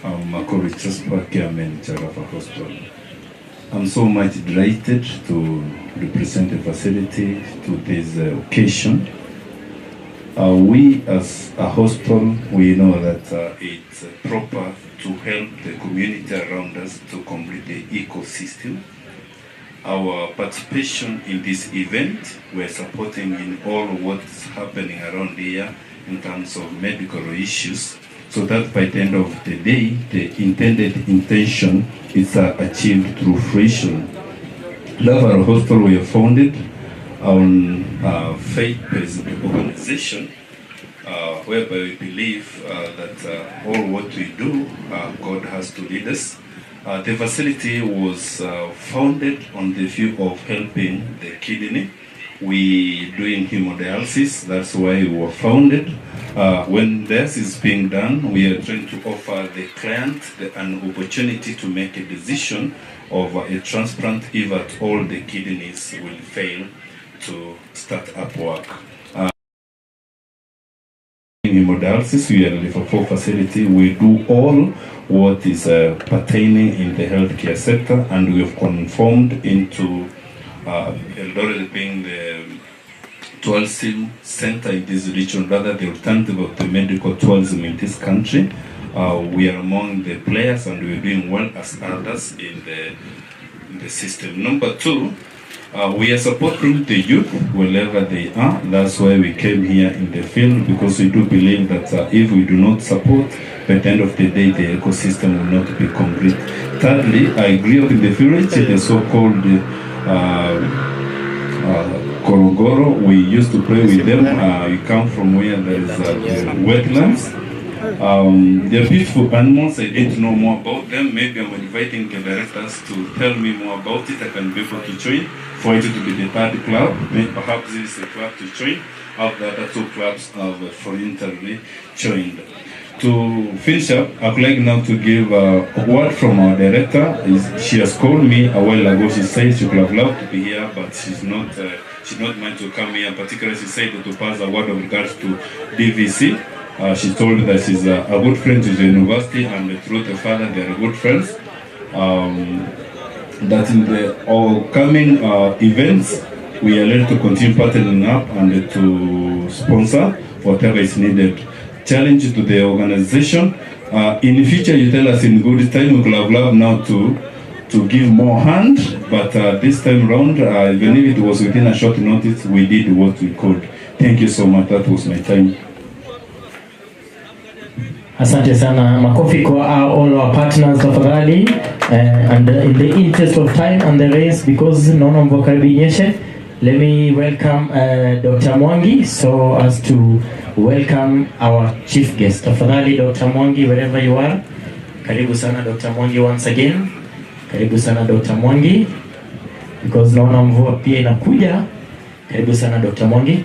I'm Makori Chaspa, Care Manager of a hospital. I'm so much delighted to represent the facility to this occasion. We as a hospital, we know that it's proper to help the community around us to complete the ecosystem. Our participation in this event, we're supporting in all what's happening around here in terms of medical issues, so that by the end of the day, the intended intention is achieved through fruition. Love Our Hospital, we are founded on a faith-based organization whereby we believe that all what we do, God has to lead us. The facility was founded on the view of helping the kidney. We doing hemodialysis, that's why we were founded. When this is being done, we are trying to offer the client an opportunity to make a decision of a transplant if at all the kidneys will fail to start up work. In hemodialysis, we are a level 4 facility. We do all what is pertaining in the healthcare sector, and we have conformed into Eldoret being the tourism center in this region, rather the alternative of the medical tourism in this country. We are among the players, and we're doing well as others in the system. Number 2, we are supporting the youth wherever they are. That's why we came here in the field, because we do believe that if we do not support, by the end of the day, the ecosystem will not be complete. Thirdly, I grew up in the village, the so-called Korogoro. We used to play with them. We come from where there is wetlands. They're beautiful animals. I didn't know more about them. Maybe I'm inviting the directors to tell me more about it. I can be able to join. For it to be the third club, maybe perhaps this is a club to join. Of the other 2 clubs have voluntarily joined. To finish up, I would like now to give a word from our director. She has called me a while ago. She said she would have loved to be here, but she's not meant to come here. Particularly, she said to pass a word of regards to DVC. She told me that she's a good friend to the university, and through the father, they are good friends. That in the coming events, we are ready to continue partnering up and to sponsor whatever is needed. Challenge to the organization. In the future, you tell us in good time, we could have loved now to give more hand, but this time around, even if it was within a short notice, we did what we could. Thank you so much. That was my time. Asante sana. Makofi kwa all our partners tafadhali, and in the interest of time and the race, because naona mvua karibinyeshe, let me welcome Dr. Mwangi so as to welcome our chief guest. Tafadhali Dr. Mwangi, wherever you are. Karibu sana Dr. Mwangi once again. Karibu sana Dr. Mwangi, because naona mvua pia inakuja. Karibu sana Dr. Mwangi.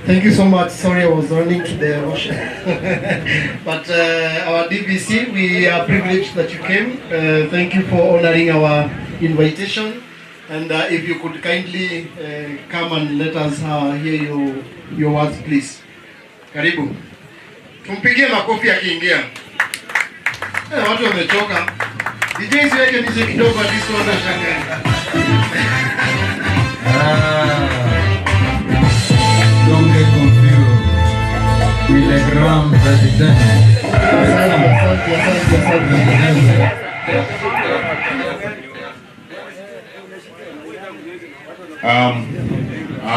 Thank you so much. Sorry, I was running to the ocean. But our DVC, we are privileged that you came. Thank you for honoring our invitation. And if you could kindly come and let us hear your words, please. Karibu. Tumpigie makofi akiingia. Watu wamechoka. DJ siweke DJ kidogo atiso na shanga. Don't get confused with the grand president.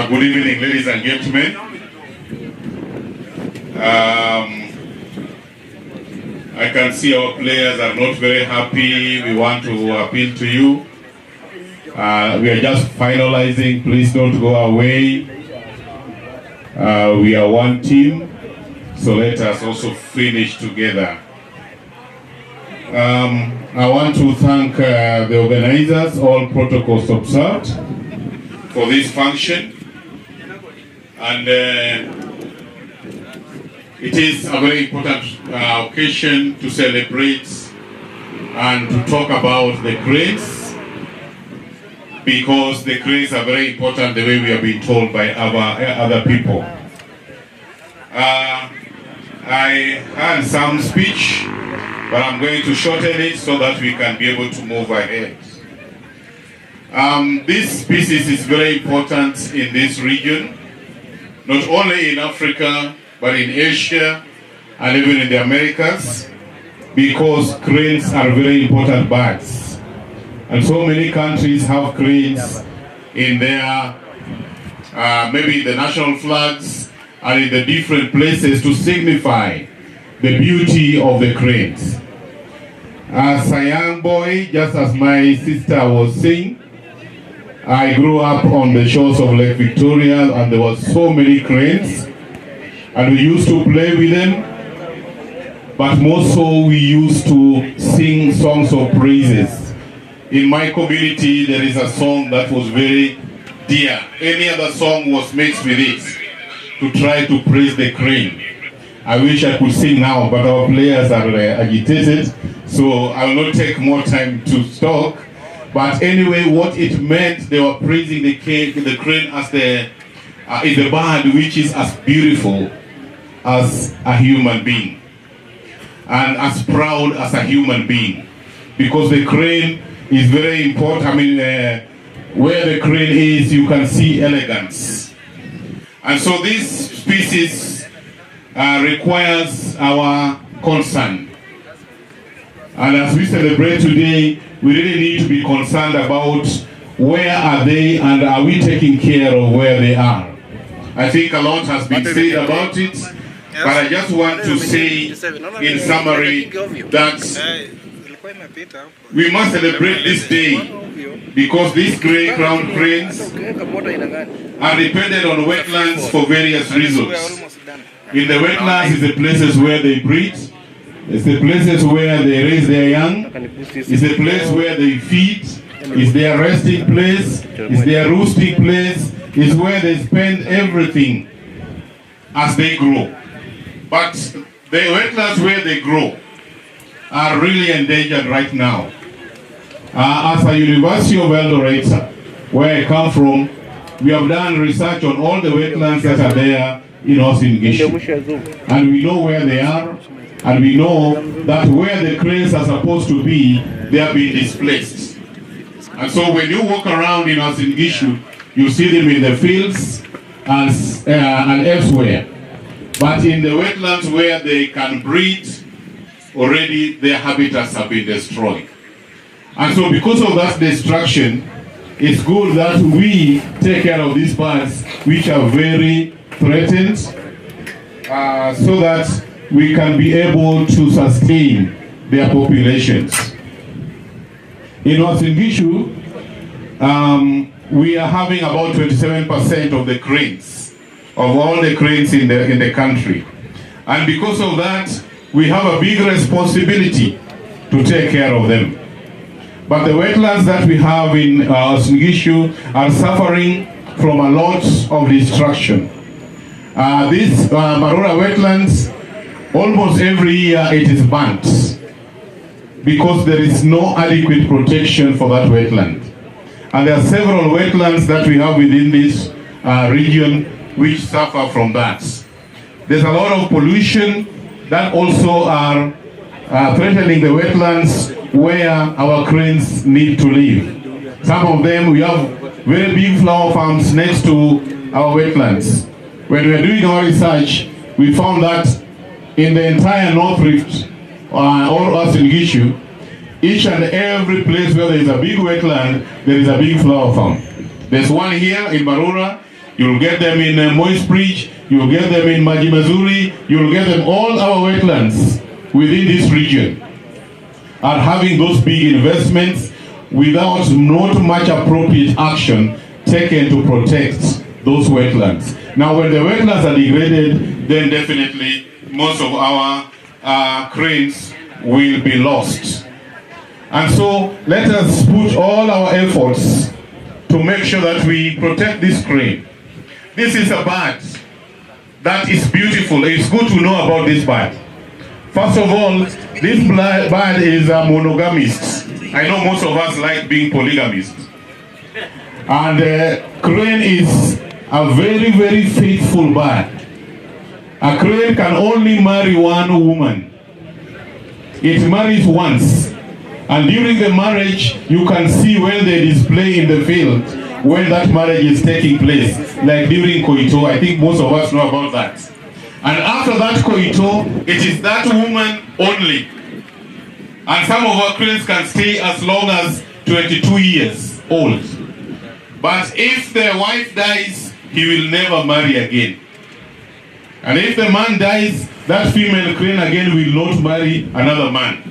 Good evening, ladies and gentlemen. I can see our players are not very happy. We want to appeal to you. We are just finalizing. Please don't go away. We are one team, so let us also finish together. I want to thank the organizers, all protocols observed for this function, and it is a very important occasion to celebrate and to talk about the cranes, because the cranes are very important the way we have been told by other people. I had some speech, but I'm going to shorten it so that we can be able to move ahead. This species is very important in this region, not only in Africa, but in Asia and even in the Americas, because cranes are very important birds. And so many countries have cranes in their, maybe the national flags and in the different places to signify the beauty of the cranes. As a young boy, just as my sister was saying, I grew up on the shores of Lake Victoria and there were so many cranes and we used to play with them, but more so we used to sing songs of praises. In my community there is a song that was very dear. Any other song was mixed with it to try to praise the crane. I wish I could sing now, but our players are agitated, so I will not take more time to talk. But anyway, what it meant, they were praising the crane as the bird which is as beautiful as a human being and as proud as a human being, because the crane is very important. I mean, where the crane is, you can see elegance, and so this species requires our concern. And as we celebrate today, we really need to be concerned about where are they and are we taking care of where they are. I think a lot has been said about it, but I just want to say in summary that we must celebrate this day because these grey-crowned cranes are dependent on wetlands for various reasons. In the wetlands is the places where they breed. It's the places where they raise their young. It's the place where they feed. It's their resting place. It's their roosting place. It's where they spend everything as they grow. But the wetlands where they grow are really endangered right now. As a University of Eldoret, where I come from, we have done research on all the wetlands that are there in Uasin Gishu. And we know where they are. And we know that where the cranes are supposed to be, they are being displaced. And so when you walk around in Uasin Gishu, you see them in the fields and elsewhere. But in the wetlands where they can breed, already their habitats have been destroyed. And so because of that destruction, it's good that we take care of these birds which are very threatened, so that we can be able to sustain their populations. In Uasin Gishu, we are having about 27% of the cranes, of all the cranes in the country. And because of that, we have a big responsibility to take care of them. But the wetlands that we have in Uasin Gishu are suffering from a lot of destruction. These Marula wetlands, almost every year it is burnt because there is no adequate protection for that wetland. And there are several wetlands that we have within this region which suffer from that. There's a lot of pollution that also are threatening the wetlands where our cranes need to live. Some of them, we have very big flower farms next to our wetlands. When we were doing our research, we found that in the entire North Rift, or Uasin Gishu, each and every place where there is a big wetland, there is a big flower farm. There's one here in Marura, you'll get them in Moi Marula, you'll get them in Majimazuri, you'll get them all our wetlands within this region are having those big investments without not much appropriate action taken to protect those wetlands. Now when the wetlands are degraded, then definitely most of our cranes will be lost. And so let us put all our efforts to make sure that we protect this crane. This is a bird that is beautiful. It's good to know about this bird. First of all, this bird is a monogamist. I know most of us like being polygamist. And crane is a very, very faithful bird. A crane can only marry one woman. It marries once. And during the marriage, you can see when they display in the field when that marriage is taking place, like during Koito. I think most of us know about that. And after that Koito, it is that woman only. And some of our cranes can stay as long as 22 years old. But if the wife dies, he will never marry again. And if the man dies, that female crane again will not marry another man.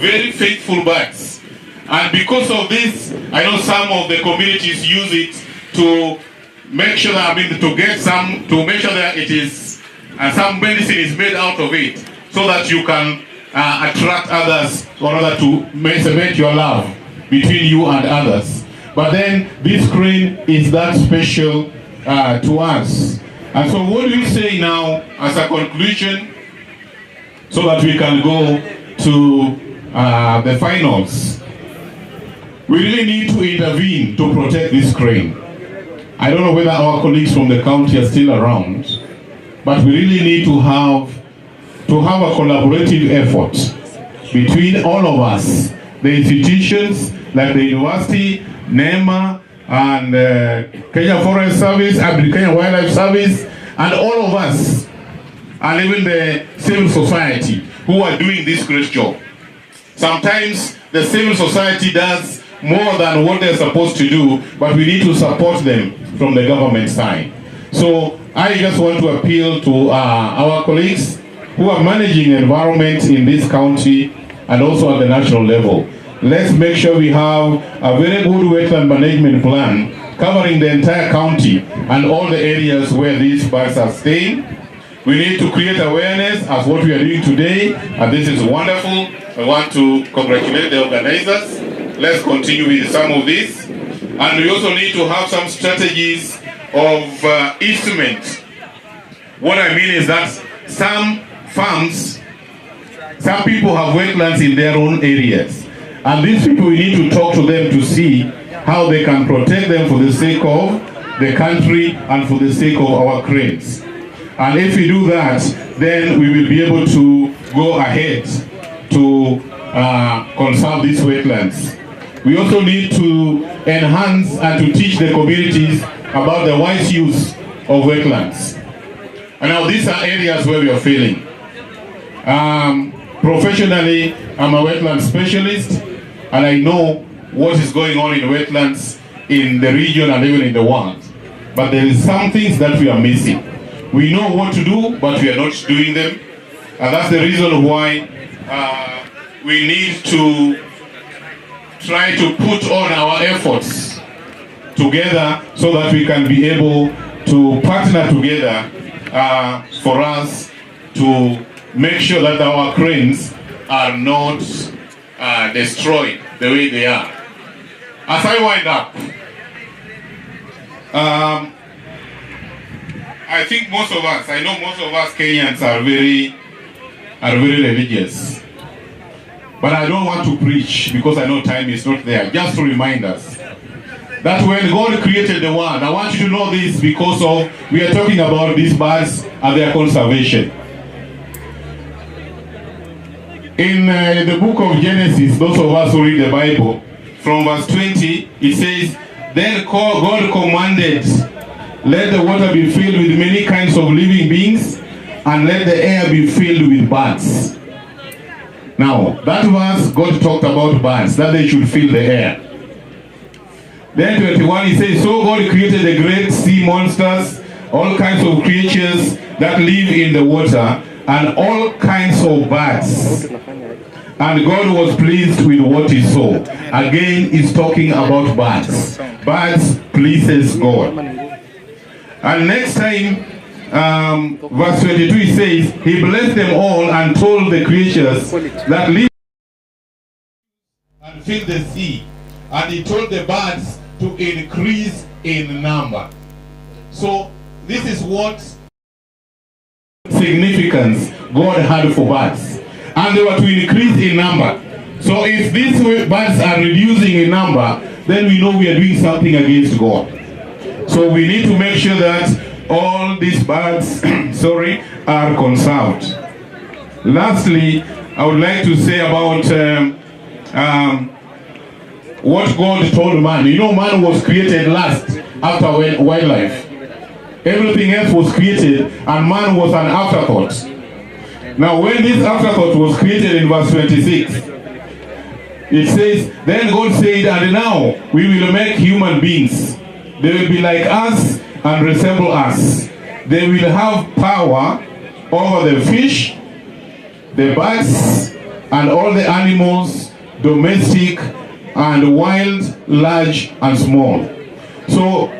Very faithful birds. And because of this, I know some of the communities use it to make sure that, to make sure that it is, some medicine is made out of it, so that you can attract others in order to cement your love between you and others. But then this crane is that special to us. And so what do you say now as a conclusion, so that we can go to the finals? We really need to intervene to protect this crane. I don't know whether our colleagues from the county are still around, but we really need to have a collaborative effort between all of us, the institutions like the university, NEMA, and Kenya Forest Service, Kenya Wildlife Service, and all of us, and even the civil society who are doing this great job. Sometimes the civil society does more than what they're supposed to do, but we need to support them from the government side. So I just want to appeal to our colleagues who are managing environment in this county and also at the national level. Let's make sure we have a very good wetland management plan covering the entire county and all the areas where these birds are staying. We need to create awareness as what we are doing today, and this is wonderful. I want to congratulate the organizers. Let's continue with some of this. And we also need to have some strategies of instruments. What I mean is that some farms, some people have wetlands in their own areas. And these people, we need to talk to them to see how they can protect them for the sake of the country and for the sake of our cranes. And if we do that, then we will be able to go ahead to conserve these wetlands. We also need to enhance and to teach the communities about the wise use of wetlands. And now these are areas where we are failing. Professionally, I'm a wetland specialist, and I know what is going on in wetlands in the region and even in the world. But there is some things that we are missing. We know what to do, but we are not doing them. And that's the reason why we need to try to put on our efforts together so that we can be able to partner together for us to make sure that our cranes are not destroyed the way they are. As I wind up, I think most of us, I know most of us Kenyans are very religious. But I don't want to preach because I know time is not there. Just to remind us that when God created the world, I want you to know this because we are talking about these birds and their conservation. In the book of Genesis, those of us who read the Bible, from verse 20, it says, "Then God commanded, let the water be filled with many kinds of living beings, and let the air be filled with birds." Now, that verse, God talked about birds, that they should fill the air. Then 21, he says, "So God created the great sea monsters, all kinds of creatures that live in the water, and all kinds of birds. And God was pleased with what he saw." Again, he's talking about birds. Birds pleases God. And next time, verse 22, he says, "He blessed them all and told the creatures that live and fill the sea. And he told the birds to increase in number." So this is what significance God had for birds. And they were to increase in number. So if these birds are reducing in number, then we know we are doing something against God. So we need to make sure that all these birds sorry, are conserved. Lastly, I would like to say about what God told man. You know, man was created last after wildlife. Everything else was created and man was an afterthought. Now when this afterthought was created in verse 26, it says, then God said, and now we will make human beings. They will be like us and resemble us. They will have power over the fish, the birds, and all the animals, domestic and wild, large and small. So,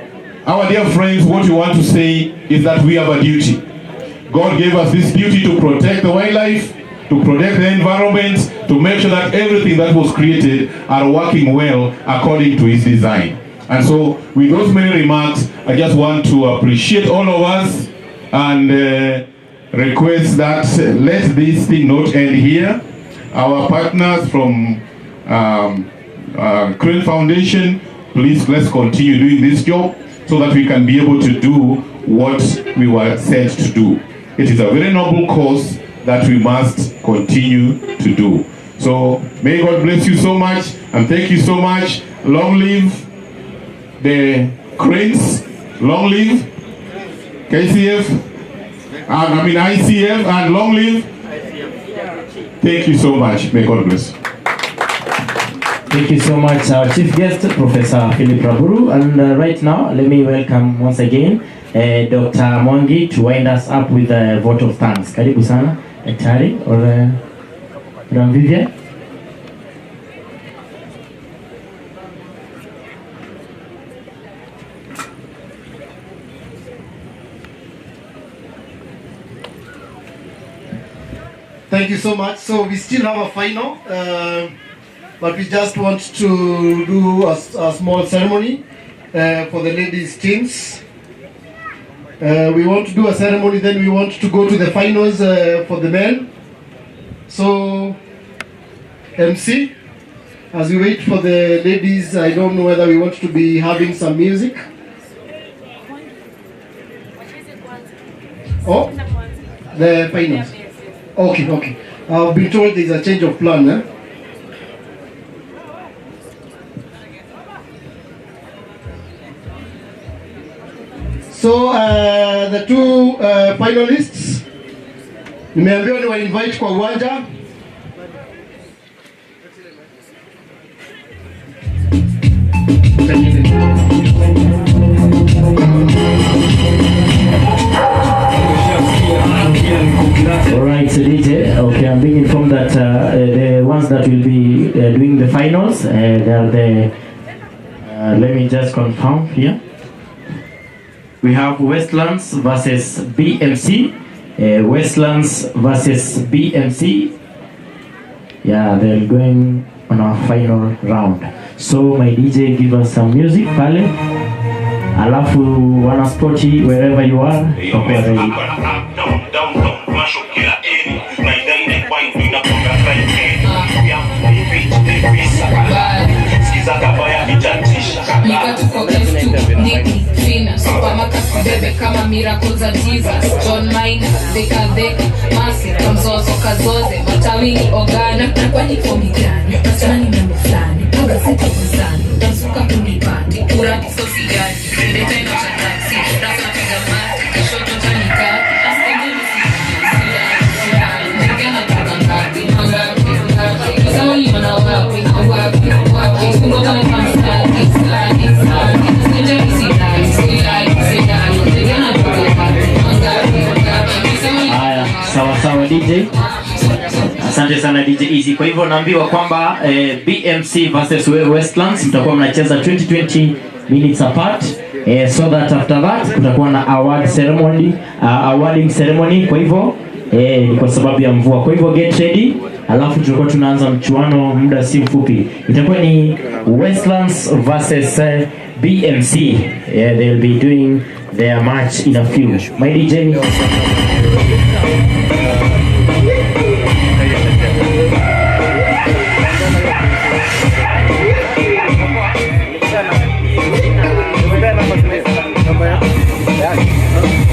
our dear friends, what we want to say is that we have a duty. God gave us this duty to protect the wildlife, to protect the environment, to make sure that everything that was created are working well according to His design. And so, with those many remarks, I just want to appreciate all of us and request that let this thing not end here. Our partners from Crane Foundation, please let's continue doing this job so that we can be able to do what we were sent to do. It is a very noble cause that we must continue to do. So may God bless you so much and thank you so much. Long live the cranes, long live KCF, ICF, and long live. Thank you so much. May God bless. Thank you so much, our chief guest, Professor Philip Raburu. And right now, let me welcome once again Dr. Mwangi to wind us up with a vote of thanks. Karibu sana, Daktari or Madam Vivian. Thank you so much. So we still have a final, but we just want to do a small ceremony for the ladies' teams. We want to do a ceremony, then we want to go to the finals for the men. So, MC, as we wait for the ladies, I don't know whether we want to be having some music. Oh, the finals. Okay. I've been told there's a change of plan. So the two finalists, nimeambiwa ni wa invite kwa uwanja. Alright, so DJ, okay, I'm being informed that the ones that will be doing the finals, they are the, let me just confirm here. We have Westlands versus BMC, Westlands versus BMC. Yeah, they're going on our final round. So my DJ, give us some music pale. Alafu wanaspoti wherever you are. Bebe kama miracle za Jesus, John Mine, Deka Deka, Masi, Kamzozo, Kazoze, Matawini, Ogana, na kwa niko migani, Matani mambo flani, Aga sito kuzani, Tamsuka kunipati, Kura kisosi gani, Ndeta ino chataksi, Rasa piga mati, Kishoto tanika, Askengeni sila, Ndegana tukangati, Mangapi, Kizawali mana wapi, Kungota na kamstaki, Slaki, Ndegani sila, Haya, sawa DJ. Asante sana DJ Easy. Kwa hivyo naambiwa kwamba BMC versus Westlands mtakuwa mnacheza 20 minutes apart. So that after that kutakuwa na awarding ceremony. Kwa hivyo ni kwa sababu ya mvua. Kwa hivyo get ready. Alafu tutakuwa tunaanza mchuano muda si mfupi. Itakuwa ni Westlands versus BMC. Yeah, they'll be doing their match in a few. My DJ. Yeah.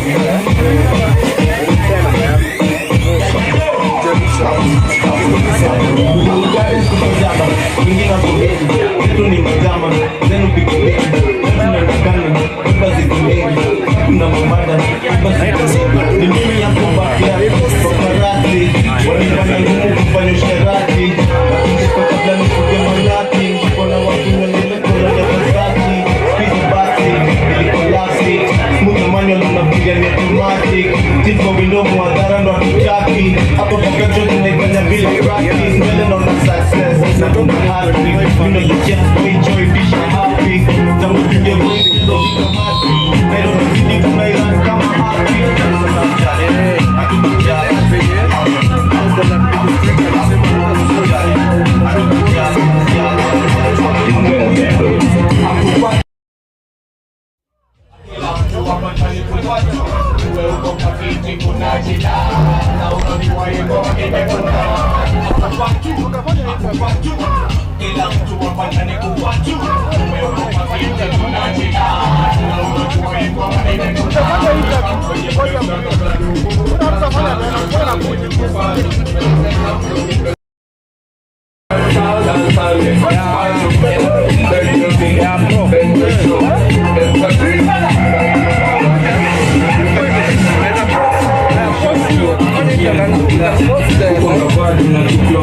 Ilang tua panjani kuat tu, umeo